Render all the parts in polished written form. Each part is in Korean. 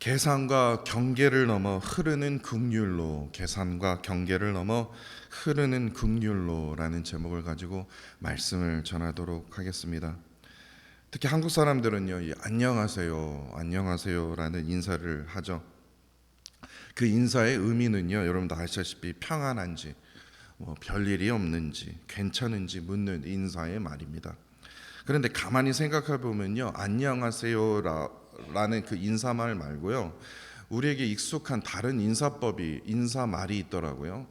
계산과 경계를 넘어 흐르는 긍휼로, 계산과 경계를 넘어 흐르는 긍휼로라는 제목을 가지고 말씀을 전하도록 하겠습니다. 특히 한국 사람들은요, 이 안녕하세요, 안녕하세요라는 인사를 하죠. 그 인사의 의미는요, 여러분도 아시다시피 평안한지, 별일이 없는지, 괜찮은지 묻는 인사의 말입니다. 그런데 가만히 생각해 보면요, 안녕하세요라는 그 인사말 말고요, 우리에게 익숙한 다른 인사말이 있더라고요.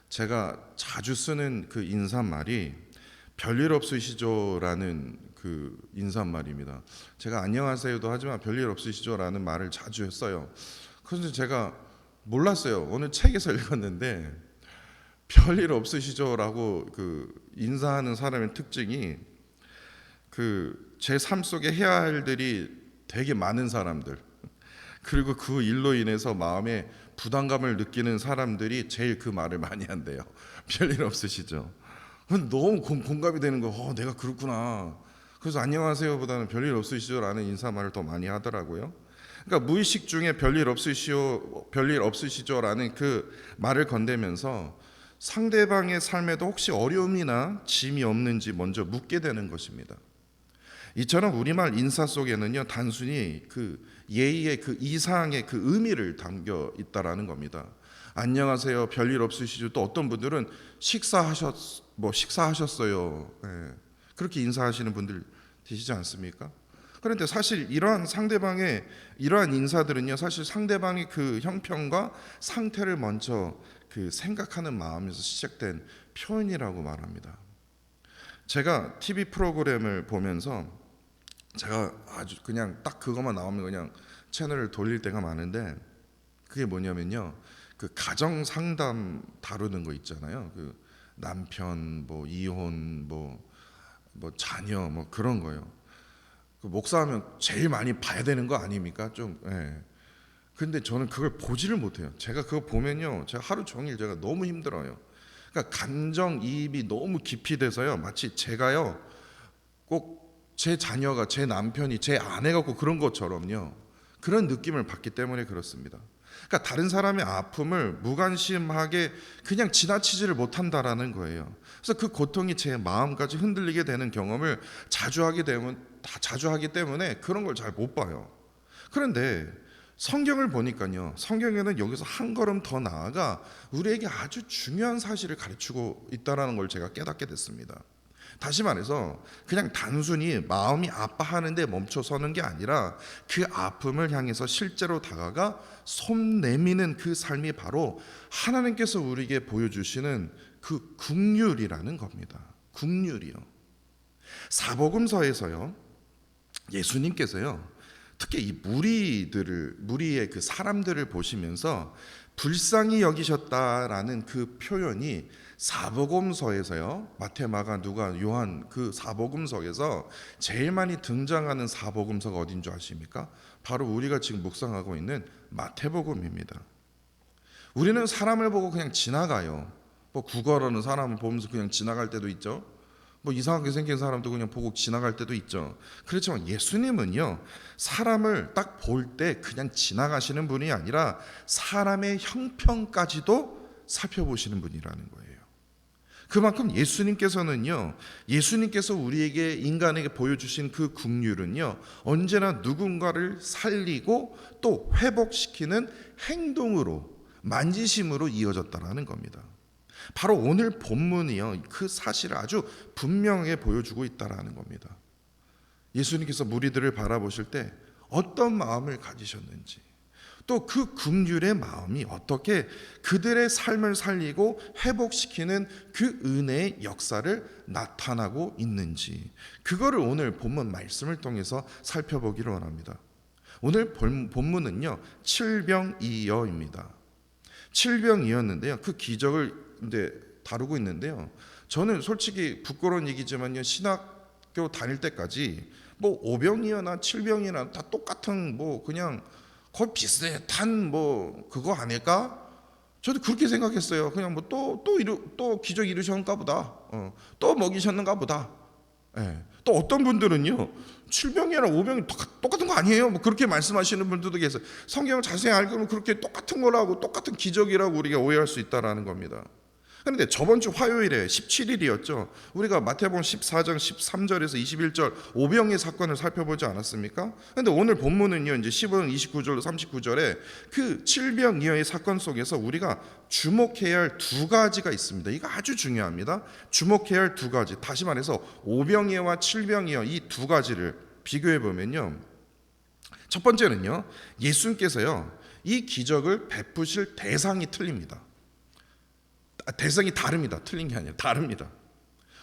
제가 자주 쓰는 그 인사말이 별일 없으시죠라는 그 인사말입니다. 제가 안녕하세요도 하지만 별일 없으시죠라는 말을 자주 했어요. 그래서 제가 몰랐어요. 어느 책에서 읽었는데 별일 없으시죠라고 그 인사하는 사람의 특징이 제 삶 속에 해야 할 일들이 되게 많은 사람들, 그리고 그 일로 인해서 마음에 부담감을 느끼는 사람들이 제일 그 말을 많이 한대요. 별일 없으시죠? 너무 공감이 되는 거. 내가 그렇구나. 그래서 안녕하세요보다는 별일 없으시죠라는 인사말을 더 많이 하더라고요. 그러니까 무의식 중에 별일 없으시죠라는 그 말을 건네면서 상대방의 삶에도 혹시 어려움이나 짐이 없는지 먼저 묻게 되는 것입니다. 이처럼 우리말 인사 속에는요, 단순히 그 예의의 그 이상의 그 의미를 담겨 있다라는 겁니다. 안녕하세요, 별일 없으시죠? 또 어떤 분들은 식사하셨어요. 그렇게 인사하시는 분들 계시지 않습니까? 그런데 사실 이러한 상대방의 이러한 인사들은요, 사실 상대방의 그 형편과 상태를 먼저 그 생각하는 마음에서 시작된 표현이라고 말합니다. 제가 TV 프로그램을 보면서 제가 아주 그냥 딱 그것만 나오면 그냥 채널을 돌릴 때가 많은데, 그게 뭐냐면요, 그 가정 상담 다루는 거 있잖아요. 그 남편 이혼 자녀 그런 거요. 그 목사하면 제일 많이 봐야 되는 거 아닙니까? 좀. 근데 저는 그걸 보지를 못해요. 제가 그거 보면요, 제가 하루 종일 제가 너무 힘들어요. 그러니까 감정이입이 너무 깊이 돼서요, 마치 제가요 꼭 제 자녀가, 제 남편이, 제 아내가 꼭 그런 것처럼요, 그런 느낌을 받기 때문에 그렇습니다. 그러니까 다른 사람의 아픔을 무관심하게 그냥 지나치지를 못한다라는 거예요. 그래서 그 고통이 제 마음까지 흔들리게 되는 경험을 자주 하기 때문에 그런 걸 잘 못 봐요. 그런데 성경을 보니까요, 성경에는 여기서 한 걸음 더 나아가 우리에게 아주 중요한 사실을 가르치고 있다는 걸 제가 깨닫게 됐습니다. 다시 말해서 그냥 단순히 마음이 아파하는데 멈춰서는 게 아니라 그 아픔을 향해서 실제로 다가가 손 내미는 그 삶이 바로 하나님께서 우리에게 보여주시는 그 긍휼이라는 겁니다. 긍휼이요. 사복음서에서요, 예수님께서요, 특히 이 무리의 그 사람들을 보시면서 불쌍히 여기셨다라는 그 표현이 사복음서에서요, 마태, 마가, 누가, 요한, 그 사복음서에서 제일 많이 등장하는 사복음서가 어딘 줄 아십니까? 바로 우리가 지금 묵상하고 있는 마태복음입니다. 우리는 사람을 보고 그냥 지나가요. 구걸하는 사람을 보면서 그냥 지나갈 때도 있죠. 이상하게 생긴 사람도 그냥 보고 지나갈 때도 있죠. 그렇지만 예수님은요, 사람을 딱 볼 때 그냥 지나가시는 분이 아니라 사람의 형편까지도 살펴보시는 분이라는 거예요. 그만큼 예수님께서 우리에게, 인간에게 보여주신 그 긍휼은요, 언제나 누군가를 살리고 또 회복시키는 행동으로, 만지심으로 이어졌다라는 겁니다. 바로 오늘 본문이요, 그 사실을 아주 분명하게 보여주고 있다라는 겁니다. 예수님께서 무리들을 바라보실 때 어떤 마음을 가지셨는지, 또 그 긍휼의 마음이 어떻게 그들의 삶을 살리고 회복시키는 그 은혜의 역사를 나타나고 있는지, 그거를 오늘 본문 말씀을 통해서 살펴보기를 원합니다. 오늘 본문은요, 칠병이어입니다. 칠병이었는데요, 그 기적을 다루고 있는데요, 저는 솔직히 부끄러운 얘기지만요, 신학교 다닐 때까지 오병이어나 칠병이나 다 똑같은 그냥 거의 비슷한 그거 아닐까? 저도 그렇게 생각했어요. 그냥 또 기적 이루셨는가 보다. 또 먹이셨는가 보다. 또 어떤 분들은요, 7병이랑 5병이 똑같은 거 아니에요? 뭐 그렇게 말씀하시는 분들도 계세요. 성경을 자세히 알고 보면 그렇게 똑같은 거라고, 똑같은 기적이라고 우리가 오해할 수 있다라는 겁니다. 그런데 저번 주 화요일에 17일이었죠. 우리가 마태복음 14장 13절에서 21절 오병의 사건을 살펴보지 않았습니까? 그런데 오늘 본문은요, 이제 15장 29절로 39절에 그 7병이어의 사건 속에서 우리가 주목해야 할 두 가지가 있습니다. 이거 아주 중요합니다. 주목해야 할 두 가지. 다시 말해서 오병이어와 7병이어 이 두 가지를 비교해 보면요, 첫 번째는요, 예수님께서요 이 기적을 베푸실 대상이 틀립니다. 대상이 다릅니다. 틀린 게 아니라 다릅니다.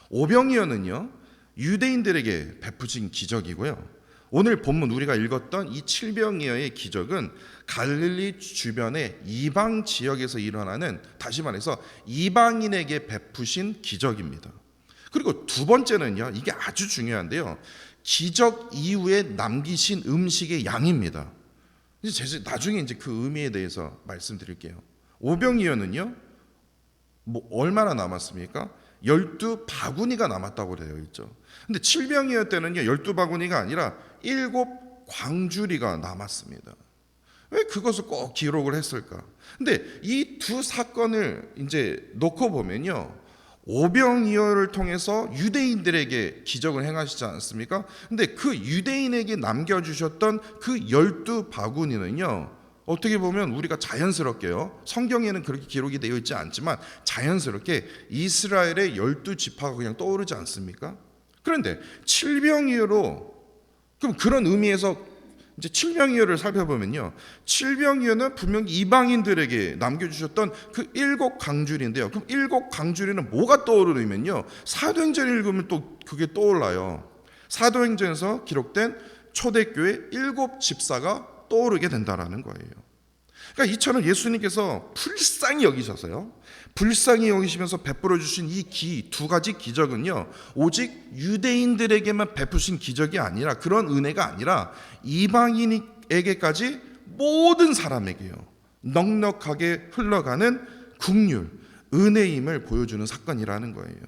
오병이어는요 유대인들에게 베푸신 기적이고요, 오늘 본문 우리가 읽었던 이 7병이어의 기적은 갈릴리 주변의 이방 지역에서 일어나는, 다시 말해서 이방인에게 베푸신 기적입니다. 그리고 두 번째는요, 이게 아주 중요한데요, 기적 이후에 남기신 음식의 양입니다. 이제 나중에 이제 그 의미에 대해서 말씀드릴게요. 오병이어는요 뭐 얼마나 남았습니까? 12바구니가 남았다고 되어 있죠. 근데 7병이어 때는요 12바구니가 아니라 7광주리가 남았습니다. 왜 그것을 꼭 기록을 했을까? 근데 이 두 사건을 이제 놓고 보면요, 오병이어를 통해서 유대인들에게 기적을 행하시지 않았습니까? 근데 그 유대인에게 남겨주셨던 그 12바구니는요 어떻게 보면 우리가 자연스럽게요, 성경에는 그렇게 기록이 되어 있지 않지만 자연스럽게 이스라엘의 12지파가 그냥 떠오르지 않습니까? 그런데 7병이어로, 그럼 그런 의미에서 이제 7병이어를 살펴보면요, 7병이어는 분명히 이방인들에게 남겨주셨던 그 7강주리인데요, 그럼 7강주리는 뭐가 떠오르냐면요, 사도행전 읽으면 또 그게 떠올라요. 사도행전에서 기록된 초대교회 7집사가 떠오르게 된다라는 거예요. 그러니까 이처럼 예수님께서 불쌍히 여기셔서요, 불쌍히 여기시면서 베풀어 주신 이 두 가지 기적은요, 오직 유대인들에게만 베푸신 기적이 아니라, 그런 은혜가 아니라 이방인에게까지 모든 사람에게요 넉넉하게 흘러가는 긍휼, 은혜임을 보여주는 사건이라는 거예요.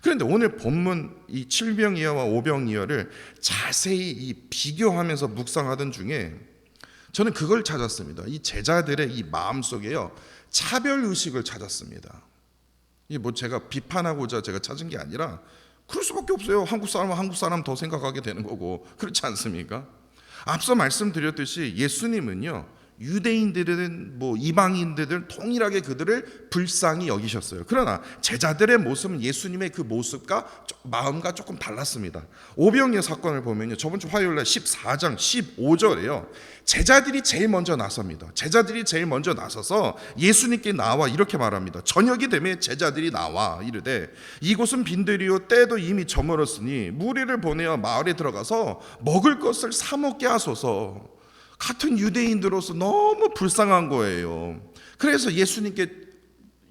그런데 오늘 본문 이 7병이어와 5병이어를 자세히 이 비교하면서 묵상하던 중에 저는 그걸 찾았습니다. 이 제자들의 이 마음속에요 차별 의식을 찾았습니다. 이게 뭐 제가 비판하고자 제가 찾은 게 아니라 그럴 수밖에 없어요. 한국 사람은 한국 사람 더 생각하게 되는 거고, 그렇지 않습니까? 앞서 말씀드렸듯이 예수님은요 유대인들은 뭐 이방인들은 동일하게 그들을 불쌍히 여기셨어요. 그러나 제자들의 모습은 예수님의 그 모습과 마음과 조금 달랐습니다. 오병이어 사건을 보면요, 저번 주 화요일날 14장 15절에요 제자들이 제일 먼저 나섭니다. 제자들이 제일 먼저 나서서 예수님께 나와 이렇게 말합니다. 저녁이 되면 제자들이 나와 이르되 이곳은 빈들이요 때도 이미 저물었으니 무리를 보내어 마을에 들어가서 먹을 것을 사 먹게 하소서. 같은 유대인들로서 너무 불쌍한 거예요. 그래서 예수님께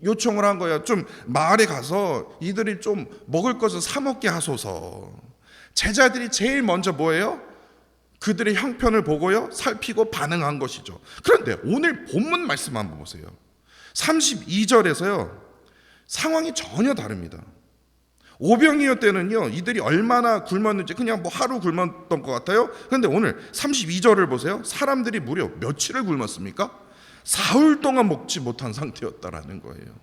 요청을 한 거야. 좀 마을에 가서 이들이 좀 먹을 것을 사 먹게 하소서. 제자들이 제일 먼저 뭐예요? 그들의 형편을 보고요 살피고 반응한 것이죠. 그런데 오늘 본문 말씀 한번 보세요. 32절에서요 상황이 전혀 다릅니다. 오병이어 때는요 이들이 얼마나 굶었는지 그냥 뭐 하루 굶었던 것 같아요. 그런데 오늘 32절을 보세요. 사람들이 무려 며칠을 굶었습니까? 사흘 동안 먹지 못한 상태였다라는 거예요.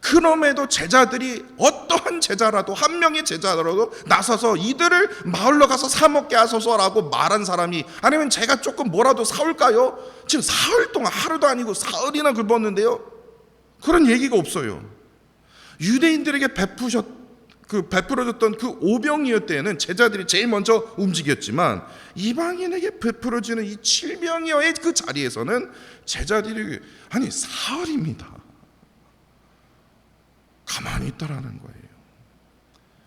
그럼에도 제자들이 어떠한 제자라도, 한 명의 제자라도 나서서 이들을 마을로 가서 사 먹게 하소서라고 말한 사람이, 아니면 제가 조금 뭐라도 사올까요? 지금 사흘 동안, 하루도 아니고 사흘이나 굶었는데요 그런 얘기가 없어요. 유대인들에게 베풀어졌던 그 오병이어 때에는 제자들이 제일 먼저 움직였지만 이방인에게 베풀어지는 이 7병이어의 그 자리에서는 제자들이 아니 사흘입니다. 가만히 있다라는 거예요.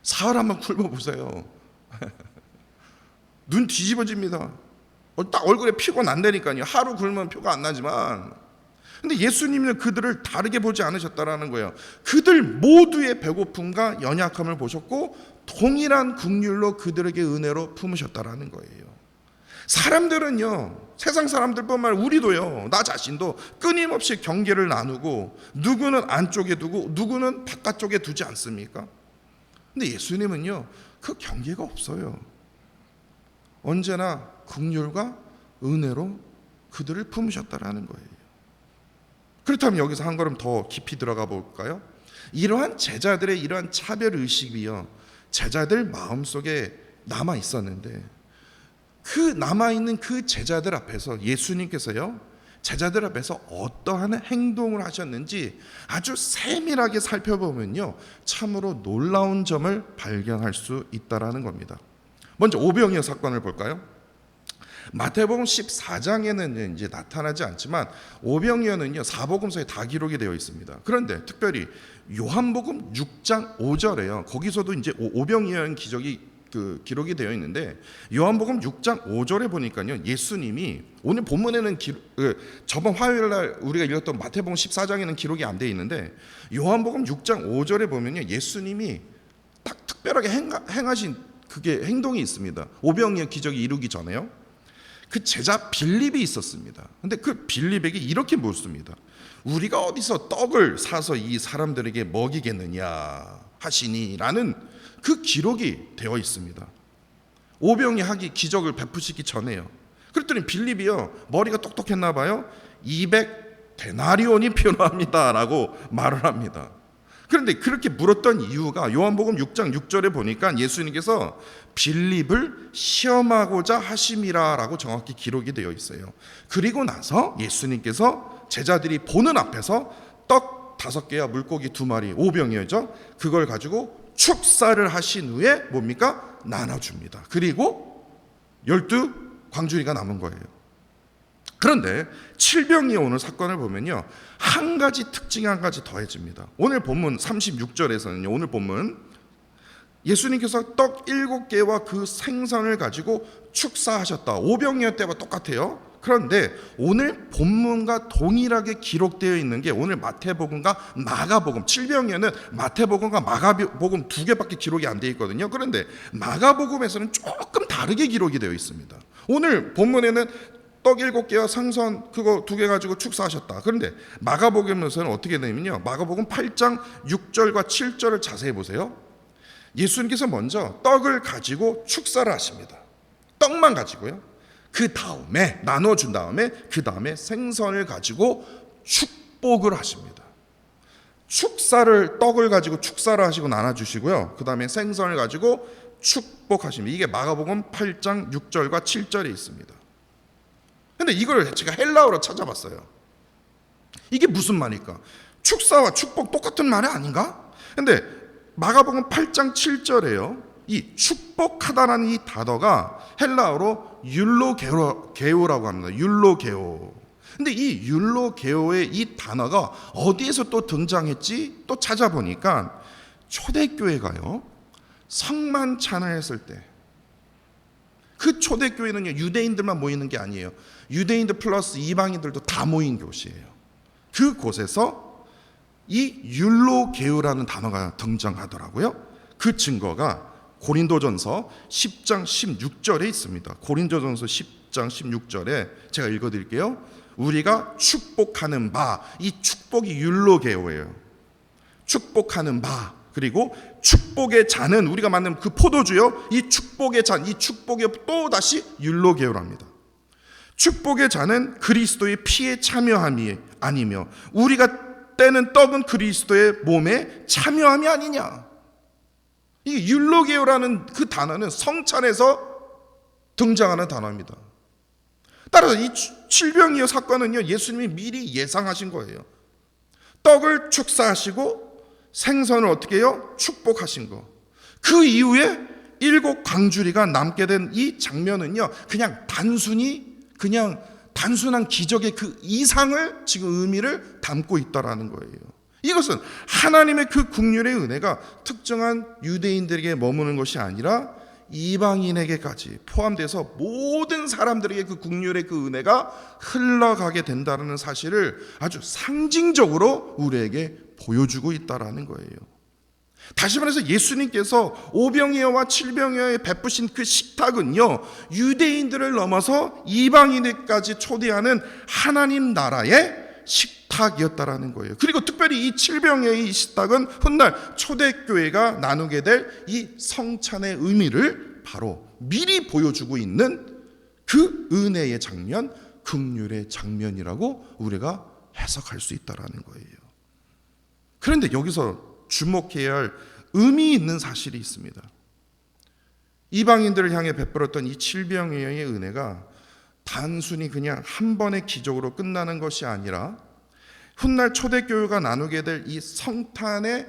사흘 한번 굶어보세요. 눈 뒤집어집니다. 딱 얼굴에 피가 난다니까요. 하루 굶으면 표가 안 나지만, 근데 예수님은 그들을 다르게 보지 않으셨다라는 거예요. 그들 모두의 배고픔과 연약함을 보셨고 동일한 긍휼로 그들에게 은혜로 품으셨다라는 거예요. 사람들은요, 세상 사람들뿐만 아니라 우리도요, 나 자신도 끊임없이 경계를 나누고 누구는 안쪽에 두고 누구는 바깥쪽에 두지 않습니까? 근데 예수님은요 그 경계가 없어요. 언제나 긍휼과 은혜로 그들을 품으셨다라는 거예요. 그렇다면 여기서 한 걸음 더 깊이 들어가 볼까요? 이러한 제자들의 이러한 차별의식이요, 제자들 마음속에 남아 있었는데, 그 남아있는 그 제자들 앞에서 예수님께서요, 제자들 앞에서 어떠한 행동을 하셨는지 아주 세밀하게 살펴보면요, 참으로 놀라운 점을 발견할 수 있다라는 겁니다. 먼저 오병이어 사건을 볼까요? 마태복음 14장에는 이제 나타나지 않지만 오병이어는요, 사복음서에 다 기록이 되어 있습니다. 그런데 특별히 요한복음 6장 5절에요. 거기서도 이제 오병이어의 기적이 기록이 되어 있는데, 요한복음 6장 5절에 보니까요, 예수님이 오늘 본문에는 저번 화요일 날 우리가 읽었던 마태복음 14장에는 기록이 안 되어 있는데, 요한복음 6장 5절에 보면요, 예수님이 딱 특별하게 행하신 그게 행동이 있습니다. 오병이어 기적이 이루기 전에요, 그 제자 빌립이 있었습니다. 근데 그 빌립에게 이렇게 묻습니다. 우리가 어디서 떡을 사서 이 사람들에게 먹이겠느냐 하시니라는 그 기록이 되어 있습니다. 오병이 하기 기적을 베푸시기 전에요. 그랬더니 빌립이요, 머리가 똑똑했나 봐요. 200데나리온이 필요합니다라고 말을 합니다. 그런데 그렇게 물었던 이유가 요한복음 6장 6절에 보니까 예수님께서 빌립을 시험하고자 하심이라라고 정확히 기록이 되어 있어요. 그리고 나서 예수님께서 제자들이 보는 앞에서 떡 5개와 물고기 2마리, 오병이어죠, 그걸 가지고 축사를 하신 후에 뭡니까? 나눠줍니다. 그리고 12광주리가 남은 거예요. 그런데 칠병이어 오늘 사건을 보면요, 한 가지 특징이 한 가지 더해집니다. 오늘 본문 36절에서는요, 오늘 본문 예수님께서 떡 7개와 그 생선을 가지고 축사하셨다. 오병이어 때와 똑같아요. 그런데 오늘 본문과 동일하게 기록되어 있는 게 오늘 마태복음과 마가복음, 칠병이어는 마태복음과 마가복음 2개밖에 기록이 안 되어 있거든요. 그런데 마가복음에서는 조금 다르게 기록이 되어 있습니다. 오늘 본문에는 떡 7개와 생선 그거 2개 가지고 축사하셨다. 그런데 마가복음에서는 어떻게 되냐면요, 마가복음 8장 6절과 7절을 자세히 보세요. 예수님께서 먼저 떡을 가지고 축사를 하십니다. 떡만 가지고요. 그 다음에 나눠준 다음에 그 다음에 생선을 가지고 축복을 하십니다. 떡을 가지고 축사를 하시고 나눠주시고요. 그 다음에 생선을 가지고 축복하십니다. 이게 마가복음 8장 6절과 7절에 있습니다. 근데 이걸 제가 헬라어로 찾아봤어요. 이게 무슨 말일까? 축사와 축복 똑같은 말이 아닌가? 근데 마가복음 8장 7절에요, 이 축복하다라는 이 단어가 헬라어로 율로게오라고 합니다. 율로게오. 근데 이 율로게오의 이 단어가 어디에서 또 등장했지? 또 찾아보니까 초대교회가요, 성만찬을 했을 때, 그 초대교회는요, 유대인들만 모이는 게 아니에요. 유대인들 플러스 이방인들도 다 모인 곳이에요. 그곳에서 이 율로게오라는 단어가 등장하더라고요. 그 증거가 고린도전서 10장 16절에 있습니다. 고린도전서 10장 16절에 제가 읽어드릴게요. 우리가 축복하는 바, 이 축복이 율로게오예요. 축복하는 바, 그리고 축복의 잔은 우리가 만든 그 포도주요, 이 축복의 잔, 이 축복이 또 다시 율로게오랍니다. 축복의 잔은 그리스도의 피에 참여함이 아니며 우리가 떼는 떡은 그리스도의 몸에 참여함이 아니냐. 이 율로게오라는 그 단어는 성찬에서 등장하는 단어입니다. 따라서 이 칠병이어 사건은요, 예수님이 미리 예상하신 거예요. 떡을 축사하시고 생선을 어떻게 해요? 축복하신 거. 그 이후에 7광주리가 남게 된 이 장면은요, 그냥 단순한 기적의 그 이상을 지금 의미를 담고 있다라는 거예요. 이것은 하나님의 그 긍휼의 은혜가 특정한 유대인들에게 머무는 것이 아니라 이방인에게까지 포함돼서 모든 사람들에게 그 긍휼의 그 은혜가 흘러가게 된다는 사실을 아주 상징적으로 우리에게 보여주고 있다라는 거예요. 다시 말해서 예수님께서 오병이어와 칠병이어에 베푸신 그 식탁은요, 유대인들을 넘어서 이방인에까지 초대하는 하나님 나라의 식탁이었다라는 거예요. 그리고 특별히 이 칠병이어의 이 식탁은 훗날 초대교회가 나누게 될 이 성찬의 의미를 바로 미리 보여주고 있는 그 은혜의 장면, 긍휼의 장면이라고 우리가 해석할 수 있다라는 거예요. 그런데 여기서 주목해야 할 의미 있는 사실이 있습니다. 이방인들을 향해 베풀었던 이 칠병의 은혜가 단순히 그냥 한 번의 기적으로 끝나는 것이 아니라 훗날 초대교회가 나누게 될 이 성찬의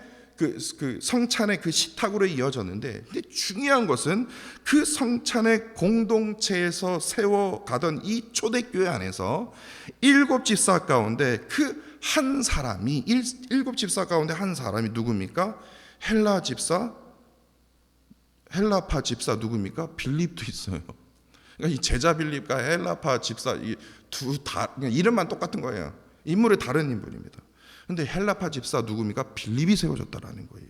그 시탁으로 이어졌는데, 근데 중요한 것은 그 성찬의 공동체에서 세워가던 이 초대교회 안에서 일곱 집사 가운데 그 한 사람이, 일곱 집사 가운데 한 사람이 누굽니까? 헬라파 집사 누굽니까? 빌립도 있어요. 그러니까 이 제자 빌립과 헬라파 집사 그냥 이름만 똑같은 거예요. 인물이 다른 인물입니다. 근데 헬라파 집사 누굽니까? 빌립이 세워졌다라는 거예요.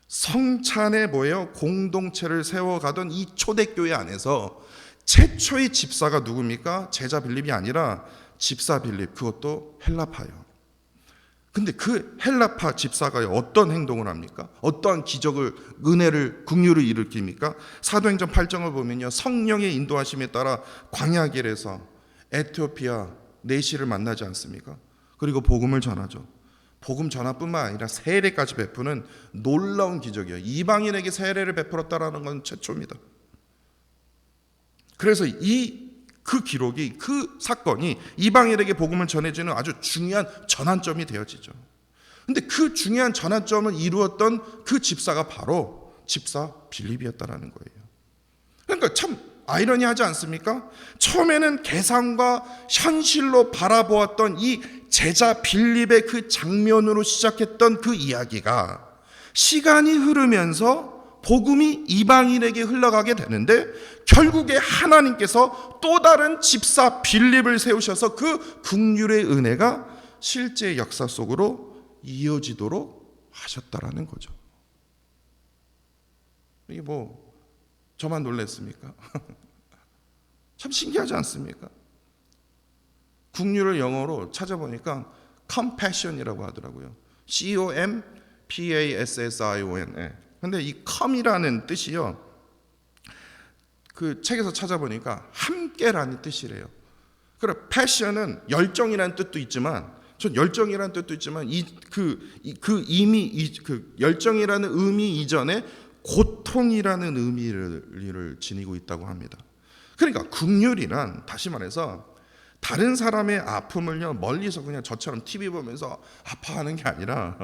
성찬의 공동체를 세워가던 이 초대교회 안에서 최초의 집사가 누굽니까? 제자 빌립이 아니라 집사 빌립, 그것도 헬라파예요. 근데 그 헬라파 집사가 어떤 행동을 합니까? 어떠한 기적을, 은혜를, 긍휼을 일으킵니까? 사도행전 8장을 보면요, 성령의 인도하심에 따라 광야길에서 에티오피아 내시를 만나지 않습니까? 그리고 복음을 전하죠. 복음 전화뿐만 아니라 세례까지 베푸는 놀라운 기적이에요. 이방인에게 세례를 베풀었다라는 건 최초입니다. 그래서 그 기록이, 그 사건이 이방인에게 복음을 전해지는 아주 중요한 전환점이 되어지죠. 근데 그 중요한 전환점을 이루었던 그 집사가 바로 집사 빌립이었다라는 거예요. 그러니까 참 아이러니하지 않습니까? 처음에는 계산과 현실로 바라보았던 이 제자 빌립의 그 장면으로 시작했던 그 이야기가 시간이 흐르면서 복음이 이방인에게 흘러가게 되는데, 결국에 하나님께서 또 다른 집사 빌립을 세우셔서 그 긍휼의 은혜가 실제 역사 속으로 이어지도록 하셨다라는 거죠. 이게 저만 놀랐습니까? 참 신기하지 않습니까? 긍휼을 영어로 찾아보니까 compassion이라고 하더라고요. COMPASSION. 근데 이 com이라는 뜻이요, 그 책에서 찾아보니까 함께라는 뜻이래요. 그래, passion은 열정이라는 뜻도 있지만, 전 열정이라는 뜻도 있지만 그 열정이라는 의미 이전에 고통이라는 의미를 지니고 있다고 합니다. 그러니까 긍휼이란, 다시 말해서 다른 사람의 아픔을요 멀리서 그냥 저처럼 TV 보면서 아파하는 게 아니라,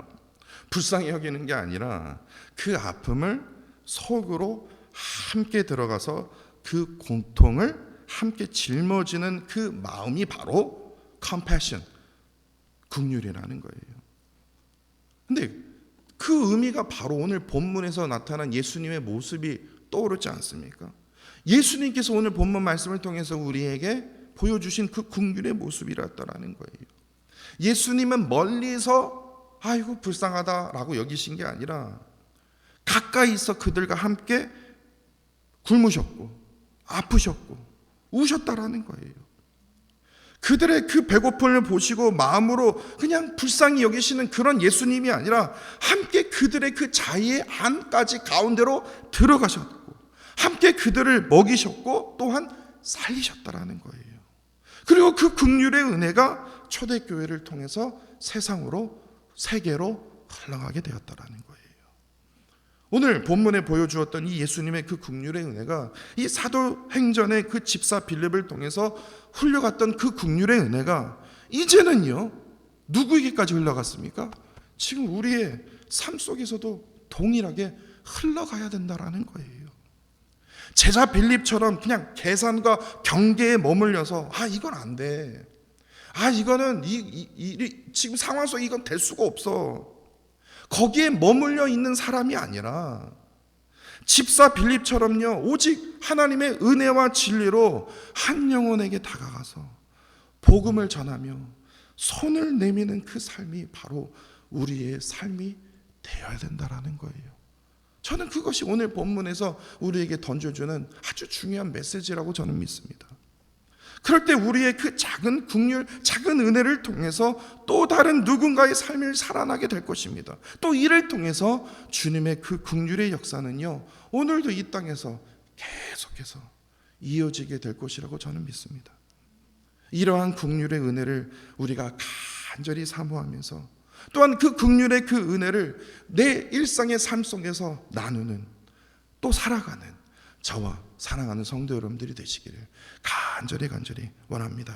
불쌍히 여기는 게 아니라, 그 아픔을 속으로 함께 들어가서 그 고통을 함께 짊어지는 그 마음이 바로 compassion, 긍휼이라는 거예요. 근데 그 의미가 바로 오늘 본문에서 나타난 예수님의 모습이 떠오르지 않습니까? 예수님께서 오늘 본문 말씀을 통해서 우리에게 보여주신 그 긍휼의 모습이었다라는 거예요. 예수님은 멀리서 아이고 불쌍하다라고 여기신 게 아니라 가까이서 그들과 함께 굶으셨고 아프셨고 우셨다라는 거예요. 그들의 그 배고픔을 보시고 마음으로 그냥 불쌍히 여기시는 그런 예수님이 아니라 함께 그들의 그 자의의 안까지 가운데로 들어가셨고 함께 그들을 먹이셨고 또한 살리셨다라는 거예요. 그리고 그 긍휼의 은혜가 초대교회를 통해서 세상으로, 세계로 흘러가게 되었다라는 거예요. 오늘 본문에 보여주었던 이 예수님의 그 긍휼의 은혜가 이 사도행전의 그 집사 빌립을 통해서 흘러갔던 그 긍휼의 은혜가 이제는요 누구에게까지 흘러갔습니까? 지금 우리의 삶 속에서도 동일하게 흘러가야 된다라는 거예요. 제자 빌립처럼 그냥 계산과 경계에 머물려서 이건 안 돼, 이거는 지금 상황 속에 이건 될 수가 없어, 거기에 머물러 있는 사람이 아니라 집사 빌립처럼요 오직 하나님의 은혜와 진리로 한 영혼에게 다가가서 복음을 전하며 손을 내미는 그 삶이 바로 우리의 삶이 되어야 된다라는 거예요. 저는 그것이 오늘 본문에서 우리에게 던져주는 아주 중요한 메시지라고 저는 믿습니다. 그럴 때 우리의 그 작은 긍휼, 작은 은혜를 통해서 또 다른 누군가의 삶을 살아나게 될 것입니다. 또 이를 통해서 주님의 그 긍휼의 역사는요 오늘도 이 땅에서 계속해서 이어지게 될 것이라고 저는 믿습니다. 이러한 긍휼의 은혜를 우리가 간절히 사모하면서 또한 그 긍휼의 그 은혜를 내 일상의 삶 속에서 나누는, 또 살아가는 저와 사랑하는 성도 여러분들이 되시기를 간절히 원합니다.